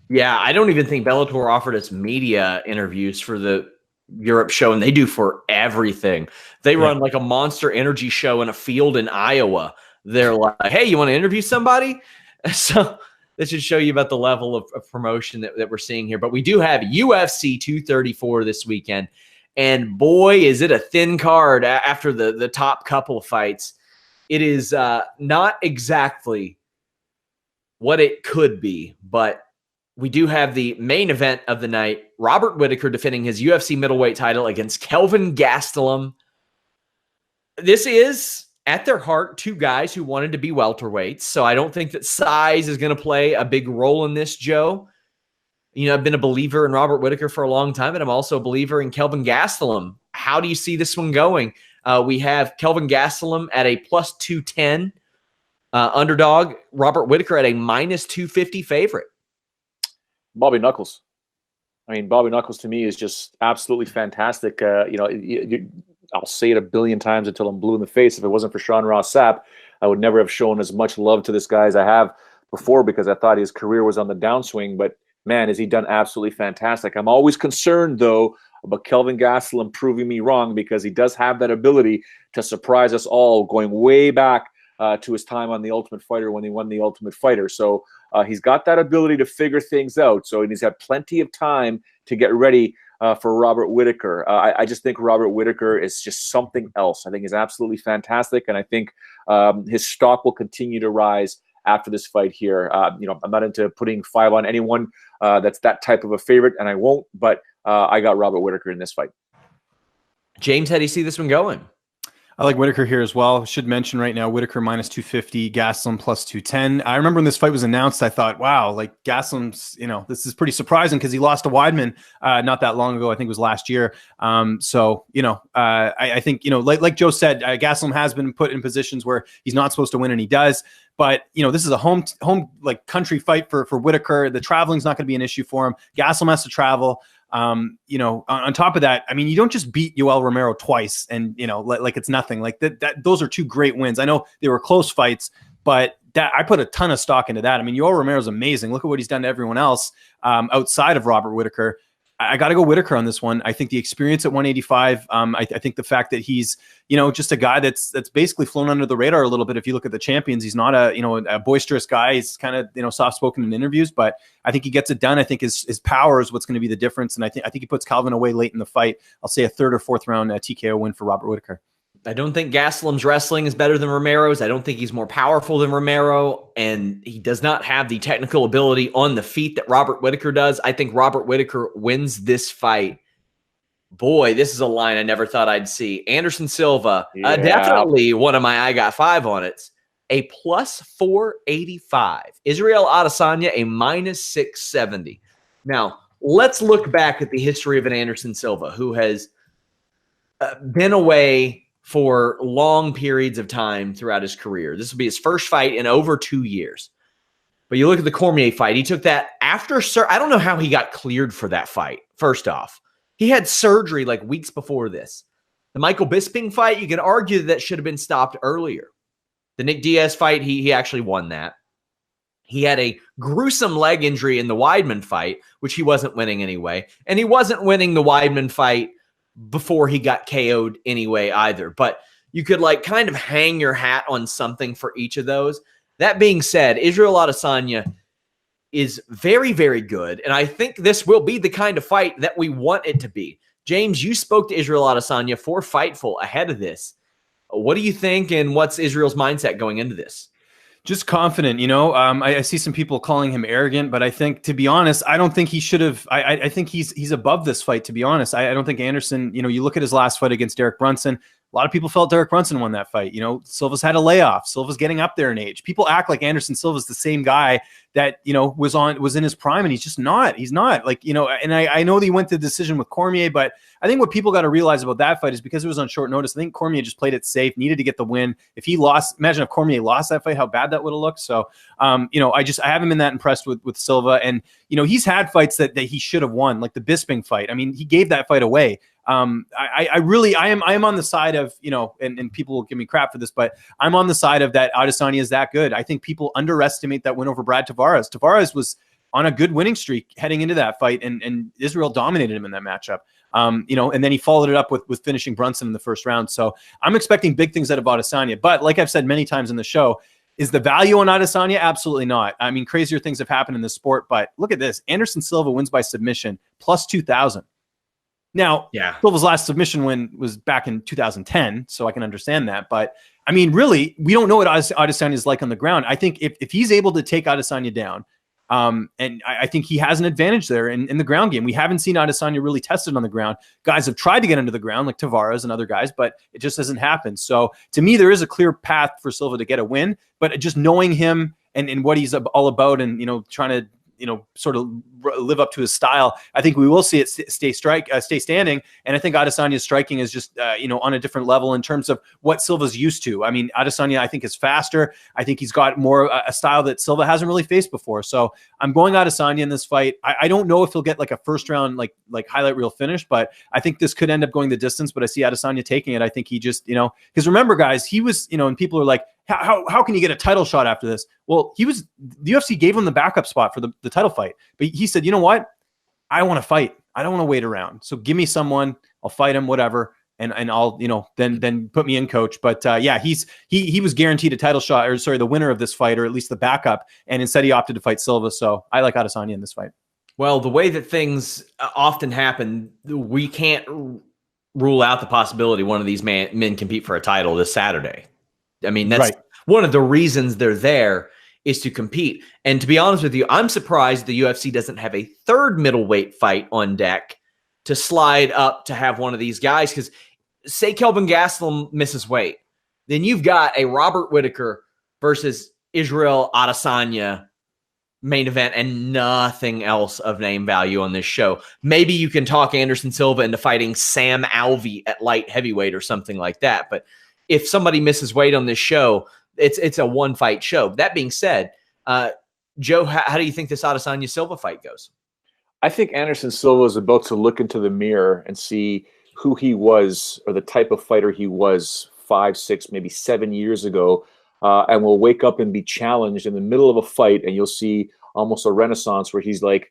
Yeah, I don't even think Bellator offered us media interviews for the Europe show, and they do for everything. They Yeah. run like a Monster Energy show in a field in Iowa. They're like, hey, you want to interview somebody? So this should show you about the level of promotion that we're seeing here. But we do have UFC 234 this weekend. And boy, is it a thin card after the top couple of fights. It is not exactly what it could be, but we do have the main event of the night. Robert Whittaker defending his UFC middleweight title against Kelvin Gastelum. This is, at their heart, two guys who wanted to be welterweights. So I don't think that size is going to play a big role in this, Joe. You know, I've been a believer in Robert Whittaker for a long time, and I'm also a believer in Kelvin Gastelum. How do you see this one going? We have Kelvin Gastelum at a plus 210 underdog. Robert Whittaker at a minus 250 favorite. Bobby Knuckles. I mean, Bobby Knuckles to me is just absolutely fantastic. I'll say it a billion times until I'm blue in the face. If it wasn't for Sean Ross Sapp, I would never have shown as much love to this guy as I have before, because I thought his career was on the downswing. But man, has he done absolutely fantastic. I'm always concerned, though, about Kelvin Gastelum proving me wrong, because he does have that ability to surprise us all, going way back to his time on The Ultimate Fighter when he won The Ultimate Fighter. So he's got that ability to figure things out. So he's had plenty of time to get ready for Robert Whittaker. I just think Robert Whittaker is just something else. I think he's absolutely fantastic, and I think his stock will continue to rise after this fight here. I'm not into putting 5 on anyone that's that type of a favorite, and I won't, but I got Robert Whittaker in this fight. James, how do you see this one going? I like Whittaker here as well. Should mention right now, Whittaker minus 250, Gastelum plus 210. I remember when this fight was announced, I thought, wow, like Gastelum's, this is pretty surprising because he lost to Weidman not that long ago. I think it was last year. I think, like Joe said, Gastelum has been put in positions where he's not supposed to win, and he does. But, this is a home like country fight for Whittaker. The traveling's not going to be an issue for him. Gastelum has to travel. On top of that, I mean, you don't just beat Yoel Romero twice and, like it's nothing. Like that those are two great wins. I know they were close fights, but that I put a ton of stock into that. I mean, Yoel Romero's amazing. Look at what he's done to everyone else outside of Robert Whittaker. I got to go Whittaker on this one. I think the experience at 185. I think the fact that he's, just a guy that's basically flown under the radar a little bit. If you look at the champions, he's not a boisterous guy. He's kind of, soft spoken in interviews, but I think he gets it done. I think his power is what's going to be the difference. And I think he puts Calvin away late in the fight. I'll say a 3rd or 4th round TKO win for Robert Whittaker. I don't think Gastelum's wrestling is better than Romero's. I don't think he's more powerful than Romero, and he does not have the technical ability on the feet that Robert Whittaker does. I think Robert Whittaker wins this fight. Boy, this is a line I never thought I'd see. Anderson Silva, definitely one of my I got 5 on it. A plus 485. Israel Adesanya, a minus 670. Now, let's look back at the history of an Anderson Silva who has been away for long periods of time throughout his career. This will be his first fight in over 2 years. But you look at the Cormier fight. He took that after I don't know how he got cleared for that fight, first off. He had surgery like weeks before this. The Michael Bisping fight, you could argue that should have been stopped earlier. The Nick Diaz fight, he actually won that. He had a gruesome leg injury in the Weidman fight, which he wasn't winning anyway. And he wasn't winning the Weidman fight before he got KO'd anyway either. But you could kind of hang your hat on something for each of those. That being said, Israel Adesanya is very, very good. And I think this will be the kind of fight that we want it to be. James, you spoke to Israel Adesanya for Fightful ahead of this. What do you think, and what's Israel's mindset going into this? Just confident, I see some people calling him arrogant, but I think, to be honest, I don't think he should have. I think he's above this fight, to be honest. I don't think Anderson, you look at his last fight against Derek Brunson. A lot of people felt Derek Brunson won that fight. Silva's had a layoff. Silva's getting up there in age. People act like Anderson Silva's the same guy that, was in his prime, and he's just not. He's not. And I know that he went to the decision with Cormier, but I think what people got to realize about that fight is because it was on short notice, I think Cormier just played it safe, needed to get the win. If he lost, imagine if Cormier lost that fight, how bad that would have looked. So, I haven't been that impressed with Silva. And, he's had fights that he should have won, like the Bisping fight. I mean, he gave that fight away. I am on the side of, and people will give me crap for this, but I'm on the side of that Adesanya is that good. I think people underestimate that win over Brad Tavares. Tavares was on a good winning streak heading into that fight, and Israel dominated him in that matchup. You know, and then he followed it up with finishing Brunson in the first round. So I'm expecting big things out of Adesanya. But like I've said many times in the show, is the value on Adesanya? Absolutely not. I mean, crazier things have happened in this sport. But look at this. Anderson Silva wins by submission, plus 2,000. Now, Silva's last submission win was back in 2010, so I can understand that. But, I mean, really, we don't know what Adesanya is like on the ground. I think if he's able to take Adesanya down, and I think he has an advantage there in the ground game. We haven't seen Adesanya really tested on the ground. Guys have tried to get into the ground, like Tavares and other guys, but it just hasn't happened. So to me, there is a clear path for Silva to get a win, but just knowing him and what he's all about, and, you know, trying to, you know, sort of live up to his style, I think we will see it stay standing. And I think Adesanya's striking is just, you know, on a different level in terms of what Silva's used to. I mean, Adesanya, I think, is faster. I think he's got more a style that Silva hasn't really faced before. So I'm going Adesanya in this fight. I don't know if he'll get like a first round, like highlight reel finish, but I think this could end up going the distance, but I see Adesanya taking it. I think he just, you know, because remember, guys, he was, you know, and people are like, how can you get a title shot after this? Well, the UFC gave him the backup spot for the title fight, but he said, you know what? I want to fight. I don't want to wait around. So give me someone, I'll fight him, whatever. And I'll, you know, then put me in, coach. But yeah, he was guaranteed a title shot, or sorry, the winner of this fight, or at least the backup. And instead he opted to fight Silva. So I like Adesanya in this fight. Well, the way that things often happen, we can't rule out the possibility one of these men compete for a title this Saturday. I mean, that's one of the reasons they're there, is to compete. And to be honest with you, I'm surprised the UFC doesn't have a third middleweight fight on deck to slide up to have one of these guys. Because say Kelvin Gastelum misses weight, then you've got a Robert Whittaker versus Israel Adesanya main event and nothing else of name value on this show. Maybe you can talk Anderson Silva into fighting Sam Alvey at light heavyweight or something like that. But if somebody misses weight on this show, it's a one-fight show. That being said, Joe, how do you think this Adesanya Silva fight goes? I think Anderson Silva is about to look into the mirror and see who he was, or the type of fighter he was 5, 6, maybe 7 years ago, and will wake up and be challenged in the middle of a fight, and you'll see almost a renaissance where he's like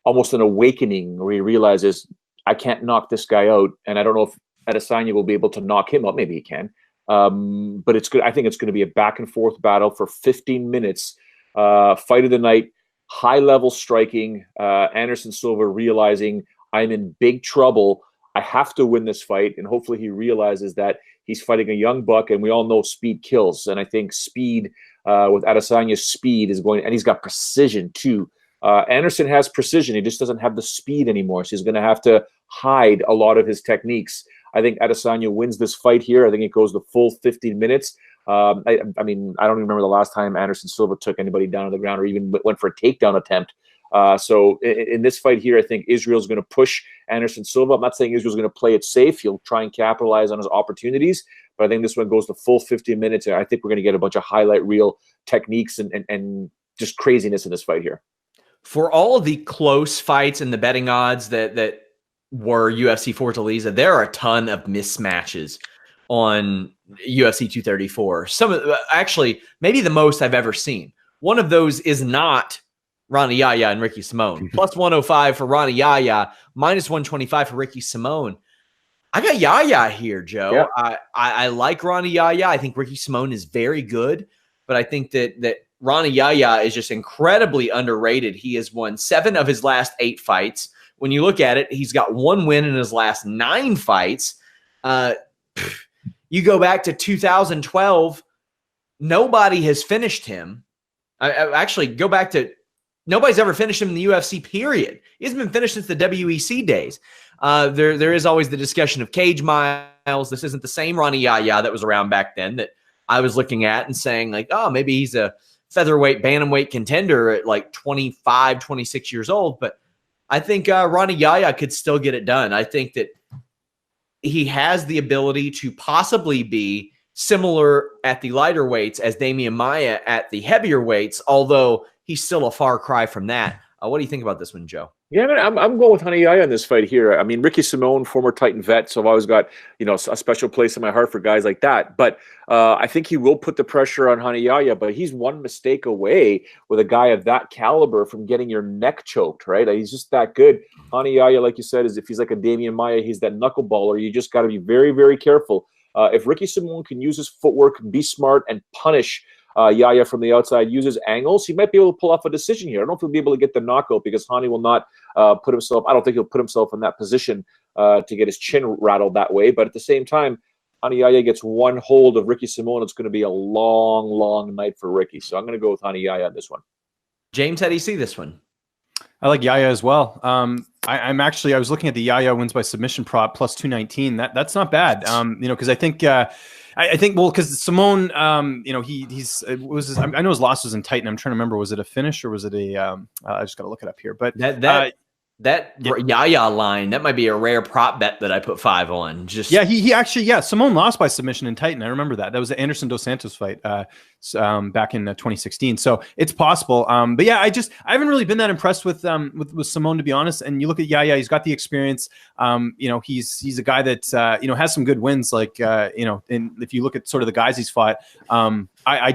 almost an awakening, where he realizes, I can't knock this guy out, and I don't know if Adesanya will be able to knock him out. Maybe he can. But it's good. I think it's going to be a back and forth battle for 15 minutes. Fight of the night, high level striking. Anderson Silva realizing, I'm in big trouble. I have to win this fight. And hopefully he realizes that he's fighting a young buck, and we all know speed kills. And I think speed, with Adesanya's speed, is going, and he's got precision too. Anderson has precision. He just doesn't have the speed anymore. So he's going to have to hide a lot of his techniques. I think Adesanya wins this fight here. I think it goes the full 15 minutes. I mean, I don't even remember the last time Anderson Silva took anybody down to the ground or even went for a takedown attempt. So in this fight here, I think Israel's going to push Anderson Silva. I'm not saying Israel's going to play it safe. He'll try and capitalize on his opportunities. But I think this one goes the full 15 minutes. And I think we're going to get a bunch of highlight reel techniques and just craziness in this fight here. For all of the close fights and the betting odds that were UFC Fortaleza, there are a ton of mismatches on UFC 234. Some of, actually, maybe the most I've ever seen. One of those is not Ronnie Yaya and Ricky Simone. Plus 105 for Ronnie Yaya, minus 125 for Ricky Simone. I got Yaya here, Joe. Yeah. I like Ronnie Yaya. I think Ricky Simone is very good, but I think that Ronnie Yaya is just incredibly underrated. He has won 7 of his last 8 fights. When you look at it, he's got 1 win in his last 9 fights. You go back to 2012, nobody has finished him. Actually, go back to nobody's ever finished him in the UFC, period. He hasn't been finished since the WEC days. There is always the discussion of cage miles. This isn't the same Ronnie Yaya that was around back then that I was looking at and saying, like, oh, maybe he's a featherweight, bantamweight contender at like 25, 26 years old. But I think Ronnie Yaya could still get it done. I think that he has the ability to possibly be similar at the lighter weights as Damian Maia at the heavier weights, although he's still a far cry from that. What do you think about this one, Joe? Yeah, I mean, I'm going with Honey Yaya in this fight here. I mean, Ricky Simone, former Titan vet, so I've always got, you know, a special place in my heart for guys like that. But I think he will put the pressure on Honey Yaya, but he's one mistake away with a guy of that caliber from getting your neck choked, right? He's just that good. Honey Yaya, like you said, is if he's like a Damian Maia, he's that knuckleballer. You just got to be very, very careful. If Ricky Simone can use his footwork, be smart, and punish Yaya from the outside, uses angles, he might be able to pull off a decision here. I don't know if he'll be able to get the knockout because Hani will not put himself, I don't think he'll put himself in that position to get his chin rattled that way. But at the same time, Hani Yaya gets one hold of Ricky Simone. It's going to be a long, long night for Ricky. So I'm going to go with Hani Yaya on this one. James, how do you see this one? I like Yaya as well. I was looking at the Yaya wins by submission prop plus 219. That's not bad. You know, because I think well, because Simone, you know, I know his loss was in Titan. I'm trying to remember, was it a finish or was it a? I just got to look it up here. But that Yaya line, that might be a rare prop bet that I put 5 on. Just he actually Simone lost by submission in Titan. I remember that. That was the Anderson Dos Santos fight back in 2016. So it's possible. But yeah, I haven't really been that impressed with Simone, to be honest. And you look at Yaya, he's got the experience. You know, he's a guy that you know, has some good wins. Like you know, and if you look at sort of the guys he's fought, I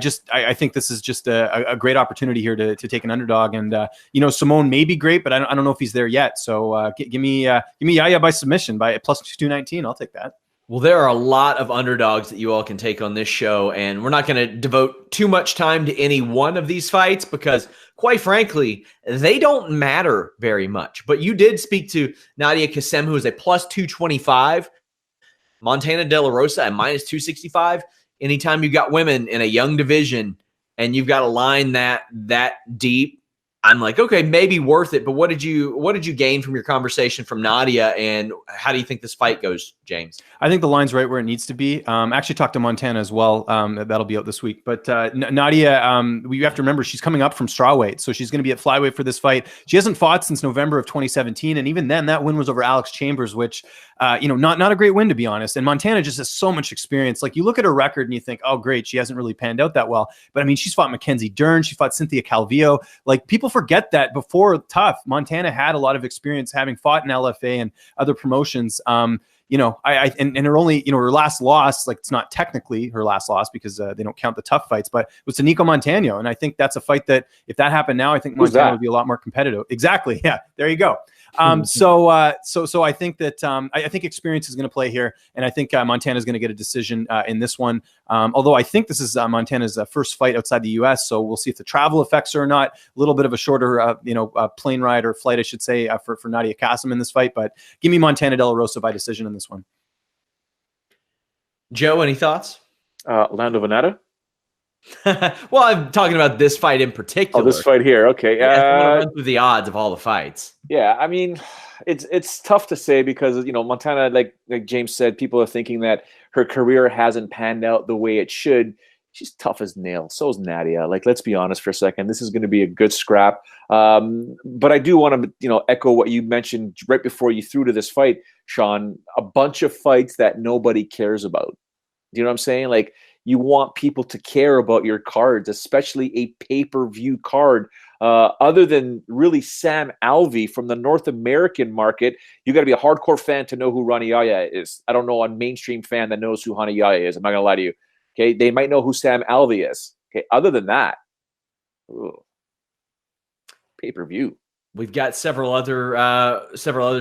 think this is just a great opportunity here to take an underdog. And you know, Simone may be great, but I don't know if he's there yet. So give me Yaya by submission by plus 219. I'll take that. Well, there are a lot of underdogs that you all can take on this show, and we're not going to devote too much time to any one of these fights because, quite frankly, they don't matter very much. But you did speak to Nadia Kassem, who is a plus 225, Montana De La Rosa at minus 265. Anytime you've got women in a young division and you've got a line that deep, I'm like, okay, maybe worth it. But what did you gain from your conversation from Nadia, and how do you think this fight goes, James? I think the line's right where it needs to be. Actually talked to Montana as well. That'll be out this week. But Nadia, you have to remember she's coming up from strawweight, so she's going to be at flyweight for this fight. She hasn't fought since November of 2017, and even then, that win was over Alex Chambers, which you know, not a great win, to be honest. And Montana just has so much experience. Like, you look at her record and you think, oh, great, she hasn't really panned out that well. But I mean, she's fought Mackenzie Dern, she fought Cynthia Calvillo. Like, people forget that before Tough, Montana had a lot of experience having fought in LFA and other promotions. You know, and her only, you know, her last loss, like, it's not technically her last loss because they don't count the Tough fights, but it was to Nico Montano. And I think that's a fight that if that happened now, I think Montana would be a lot more competitive. Exactly. Yeah, there you go. So I think that I think experience is going to play here, and I think Montana is going to get a decision in this one. Although I think this is Montana's first fight outside the U.S., so we'll see if the travel affects her or not. A little bit of a shorter, plane ride or flight, I should say, for Nadia Kassem in this fight. But give me Montana De La Rosa by decision in this one. Joe, any thoughts? Lando Venata? Well, I'm talking about this fight in particular. Oh, this fight here. Okay. Yeah, run through the odds of all the fights. Yeah, I mean, it's tough to say because, you know, Montana, like James said, people are thinking that her career hasn't panned out the way it should. She's tough as nails. So is Nadia. Like, let's be honest for a second. This is going to be a good scrap. But I do want to, you know, echo what you mentioned right before you threw to this fight, Sean. A bunch of fights that nobody cares about. Do you know what I'm saying? Like, you want people to care about your cards, especially a pay-per-view card. Other than really Sam Alvey from the North American market, you got to be a hardcore fan to know who Rani Yaya is. I don't know a mainstream fan that knows who Hani Yaya is. I'm not going to lie to you. Okay, they might know who Sam Alvey is. Okay, other than that, pay-per-view. We've got several other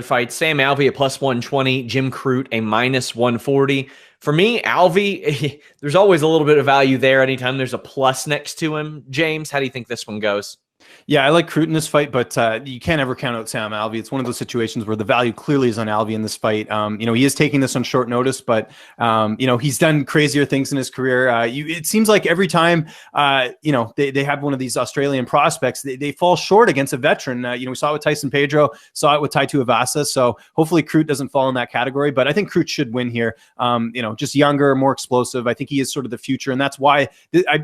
fights. Sam Alvey at plus 120, Jim Crute a minus 140. For me, Alvey, there's always a little bit of value there anytime there's a plus next to him. James, how do you think this one goes? Yeah, I like Crute in this fight, but you can't ever count out Sam Alvey. It's one of those situations where the value clearly is on Alvey in this fight. You know, he is taking this on short notice, but you know, he's done crazier things in his career. It seems like every time you know, they have one of these Australian prospects, they fall short against a veteran. You know, we saw it with Tyson Pedro, saw it with Tai Tuivasa. So hopefully Crute doesn't fall in that category, but I think Crute should win here. You know, just younger, more explosive. I think he is sort of the future, and that's why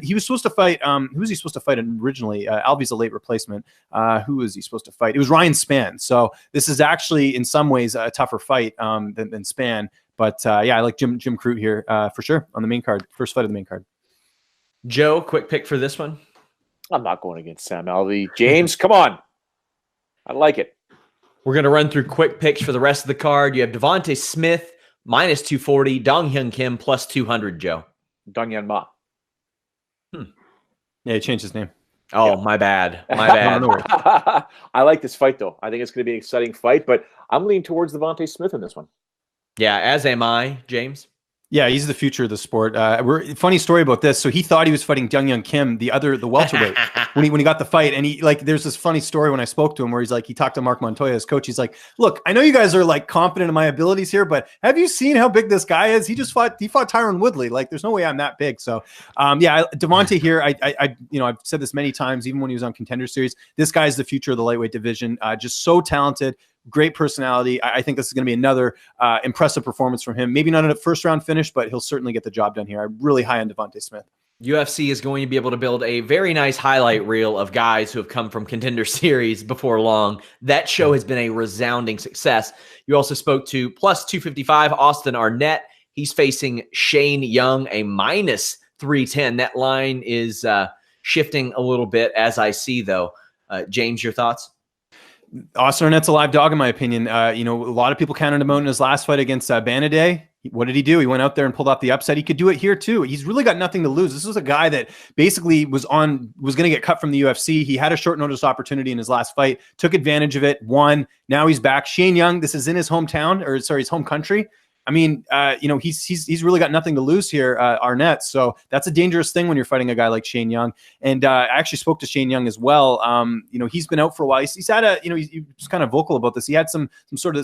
he was supposed to fight. Who was he supposed to fight originally? Alvey's a late replacement. Who was he supposed to fight? It was Ryan Spann. So this is actually in some ways a tougher fight than Spann. But yeah, I like Jim Crute here for sure on the main card. First fight of the main card. Joe, quick pick for this one. I'm not going against Sam Alvey. James, come on. I like it. We're going to run through quick picks for the rest of the card. You have Devontae Smith minus 240, Dong Hyun Kim plus 200, Joe. Dong Hyun Ma. Yeah, he changed his name. Oh, yeah. My bad. My bad. I like this fight, though. I think it's going to be an exciting fight, but I'm leaning towards Devontae Smith in this one. Yeah, as am I, James. Yeah, he's the future of the sport. Funny story about this. So he thought he was fighting Dong Hyun Kim, the welterweight, when he got the fight. And he there's this funny story when I spoke to him where he talked to Mark Montoya, his coach. He's like, "Look, I know you guys are confident in my abilities here, but have you seen how big this guy is? He fought Tyron Woodley. There's no way I'm that big." So, Devontae here. I've said this many times, even when he was on Contender Series. This guy is the future of the lightweight division. Just so talented. Great personality. I think this is going to be another impressive performance from him. Maybe not a first-round finish, but he'll certainly get the job done here. I'm really high on Devontae Smith. UFC is going to be able to build a very nice highlight reel of guys who have come from Contender Series before long. That show has been a resounding success. You also spoke to plus 255 Austin Arnett. He's facing Shane Young, a minus 310. That line is shifting a little bit as I see, though. James, your thoughts? Austin Arnett's a live dog, in my opinion. A lot of people counted him out in his last fight against Banaday. What did he do? He went out there and pulled off the upset. He could do it here too. He's really got nothing to lose. This was a guy that basically was going to get cut from the UFC. He had a short notice opportunity in his last fight, took advantage of it, won. Now he's back. Shane Young, this is in his hometown, his home country. I mean, he's really got nothing to lose here, Arnett. So that's a dangerous thing when you're fighting a guy like Shane Young. And I actually spoke to Shane Young as well. He's been out for a while. He's had he was kind of vocal about this. He had some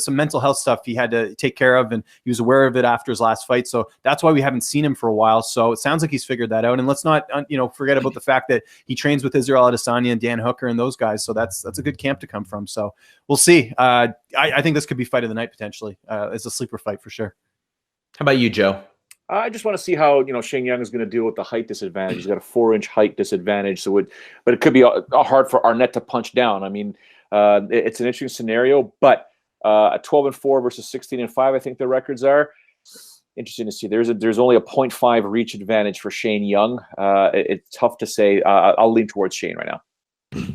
mental health stuff he had to take care of, and he was aware of it after his last fight. So that's why we haven't seen him for a while. So it sounds like he's figured that out. And let's not, forget about the fact that he trains with Israel Adesanya and Dan Hooker and those guys. So that's a good camp to come from. So we'll see. I think this could be fight of the night potentially. It's a sleeper fight for sure. How about you, Joe? I just want to see how Shane Young is going to deal with the height disadvantage. He's got a 4-inch height disadvantage, but it could be hard for Arnett to punch down. I mean, it's an interesting scenario, but a 12-4 versus 16-5, I think the records are. Interesting to see. There's only a 0.5 reach advantage for Shane Young. It's tough to say. I'll lean towards Shane right now.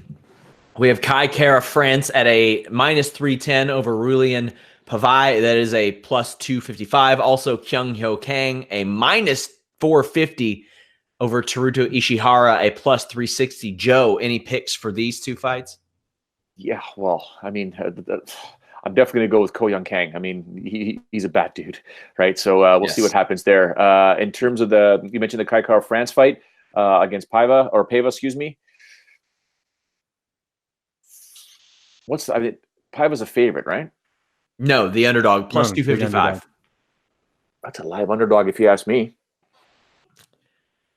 We have Kai Kara France at a minus 310 over Rulian Pavai. That is a plus 255. Also, Kyung Hyo Kang, a minus 450 over Teruto Ishihara, a plus 360. Joe, any picks for these two fights? Yeah, well, I mean, I'm definitely going to go with Ko Young Kang. I mean, he's a bad dude, right? So we'll see what happens there. In terms of you mentioned the Kai Kara France fight against Paiva, excuse me. Paiva's a favorite, right? No, the underdog, plus 255. That's a live underdog if you ask me.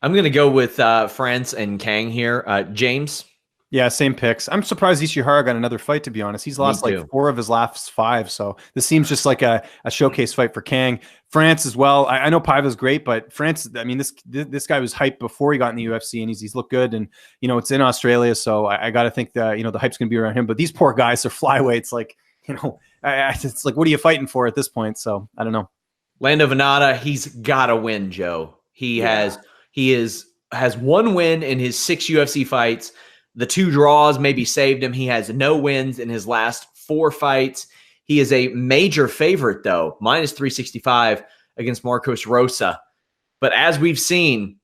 I'm going to go with France and Kang here. James? Yeah, same picks. I'm surprised Ishihara got another fight, to be honest. He's lost 4 of his last 5, so this seems just like a showcase fight for Kang. France as well. I know Paiva's great, but France, I mean, this guy was hyped before he got in the UFC, and he's looked good, and, it's in Australia, so I got to think that, the hype's going to be around him. But these poor guys are flyweights, it's like, what are you fighting for at this point? So I don't know. Lando Venata, he's got to win, Joe. He has one win in his 6 UFC fights. The 2 draws maybe saved him. He has no wins in his last 4 fights. He is a major favorite, though, minus 365 against Marcos Rosa. But as we've seen,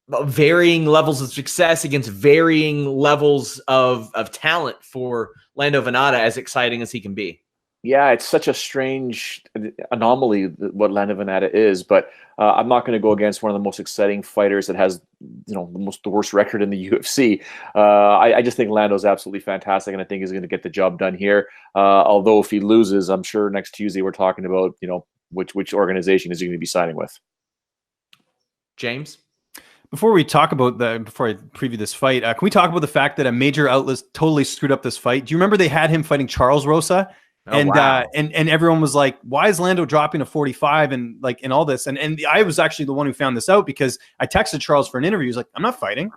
varying levels of success against varying levels of talent for Lando Venata, as exciting as he can be. Yeah, it's such a strange anomaly what Lando Venata is, but I'm not going to go against one of the most exciting fighters that has, the worst record in the UFC. I just think Lando's absolutely fantastic, and I think he's going to get the job done here. Although if he loses, I'm sure next Tuesday we're talking about, which organization is he going to be signing with. James? Before I preview this fight, can we talk about the fact that a major outlet totally screwed up this fight? Do you remember they had him fighting Charles Rosa? And wow. and everyone was like, why is Lando dropping to 45 and like in all this? And I was actually the one who found this out because I texted Charles for an interview. He's like, I'm not fighting.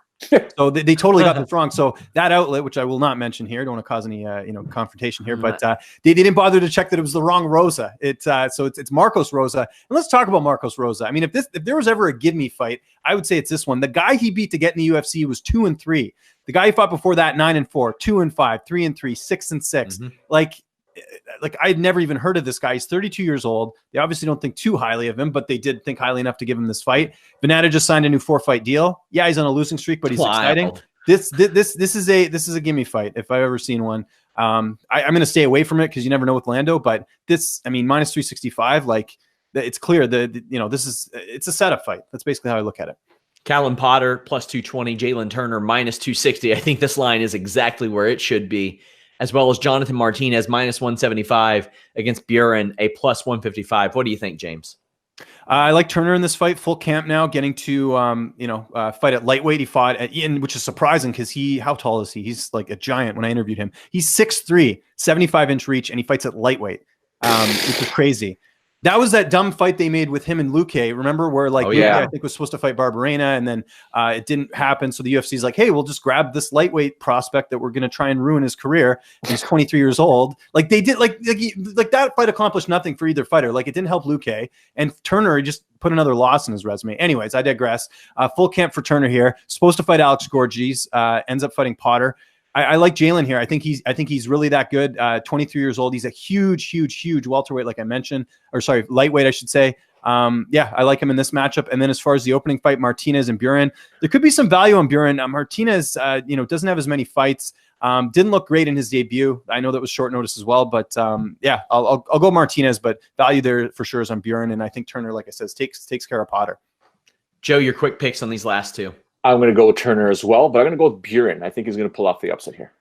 So they totally got this wrong. So that outlet, which I will not mention here, don't want to cause any confrontation here, but they didn't bother to check that it was the wrong Rosa. So it's Marcos Rosa. And let's talk about Marcos Rosa. I mean, if there was ever a give me fight, I would say it's this one. The guy he beat to get in the UFC was 2-3. The guy he fought before that 9-4, 2-5, 3-3, 6-6. Like I'd never even heard of this guy. He's 32 years old. They obviously don't think too highly of him, but they did think highly enough to give him this fight. Venata just signed a new 4-fight deal. Yeah, he's on a losing streak, but he's exciting. This is a gimme fight if I've ever seen one. I'm going to stay away from it because you never know with Lando. But this, I mean, minus 365, like it's clear it's a setup fight. That's basically how I look at it. Callum Potter plus 220, Jalen Turner minus 260. I think this line is exactly where it should be, as well as Jonathan Martinez minus 175 against Buren, a plus 155. What do you think, James? I like Turner in this fight. Full camp now, getting to fight at lightweight. He fought at Ian, which is surprising because how tall is he? He's like a giant when I interviewed him. He's 6'3", 75-inch reach, and he fights at lightweight, which is crazy. That was that dumb fight they made with him and Luque. Remember where Luque, I think, was supposed to fight Barberena, and then it didn't happen. So the UFC's like, hey, we'll just grab this lightweight prospect that we're going to try and ruin his career. And he's 23 years old. Like they did, like that fight accomplished nothing for either fighter. Like it didn't help Luque, and Turner just put another loss in his resume. Anyways, I digress. Full camp for Turner here. Supposed to fight Alex Gorgees, ends up fighting Potter. I like Jalen here. I think he's really that good. 23 years old. He's a huge welterweight, like I mentioned, or sorry, lightweight, I should say. I like him in this matchup. And then as far as the opening fight, Martinez and Buren, there could be some value on Buren. Martinez, doesn't have as many fights. Didn't look great in his debut. I know that was short notice as well, but I'll go Martinez, but value there for sure is on Buren. And I think Turner, like I said, takes care of Potter. Joe, your quick picks on these last two. I'm going to go with Turner as well, but I'm going to go with Buren. I think he's going to pull off the upset here.